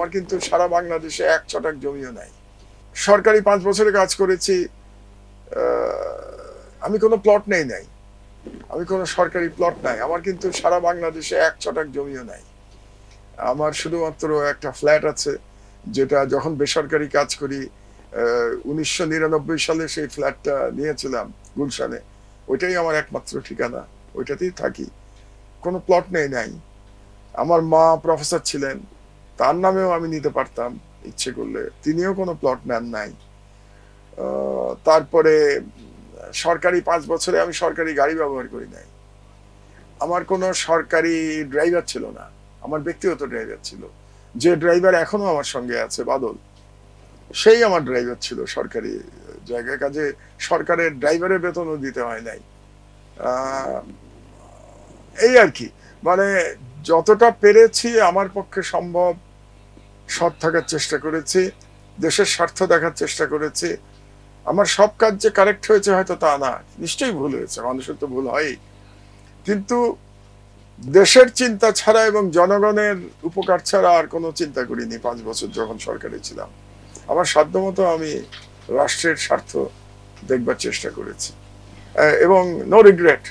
আমার কিন্তু সারা বাংলাদেশে এক ছটাক জমিও নাই। সরকারি 5 বছরে কাজ করেছি, আমি কোনো প্লট নাই, আমি কোনো সরকারি প্লট নাই। আমার কিন্তু সারা বাংলাদেশে এক ছটাক জমিও নাই। আমার শুধুমাত্র একটা ফ্ল্যাট আছে, যেটা যখন বেসরকারি কাজ করি 1999 সালে সেই ফ্ল্যাটটা নিয়েছিলাম গুলশানে। ওইটাই আমার একমাত্র ঠিকানা, ওইটাতেই থাকি। কোনো প্লট নাই। আমার মা প্রফেসর ছিলেন, তার নামেও আমি নিতে পারতাম ইচ্ছে করলে, তিনিও কোনো প্লট নেন নাই। তারপরে সরকারি 5 বছরে আমি সরকারি গাড়ি ব্যবহার করি নাই। আমার কোনো সরকারি ড্রাইভার ছিল না, আমার ব্যক্তিগত ড্রাইভার ছিল। যে ড্রাইভার এখনো আমার সঙ্গে আছে, বাদল, সেই আমার ড্রাইভার ছিল সরকারি জায়গায়। কাজে সরকারের ড্রাইভারের বেতনও দিতে হয় নাই। এই আর কি, মানে যতটা পেরেছি আমার পক্ষে সম্ভব সৎ থাকার চেষ্টা করেছি, দেশের স্বার্থ দেখার চেষ্টা করেছি। আমার সব কাজ যে কারেক্ট হয়েছে হয়তো তা না, নিশ্চয়ই ভুল হয়েছে, মানুষের তো ভুল হয়, কিন্তু দেশের চিন্তা ছাড়া এবং জনগণের উপকার ছাড়া আর কোনো চিন্তা করিনি 5 বছর যখন সরকারে ছিলাম। আমার সাধ্যমতো আমি রাষ্ট্রের স্বার্থ দেখবার চেষ্টা করেছি, এবং নো রিগ্রেট।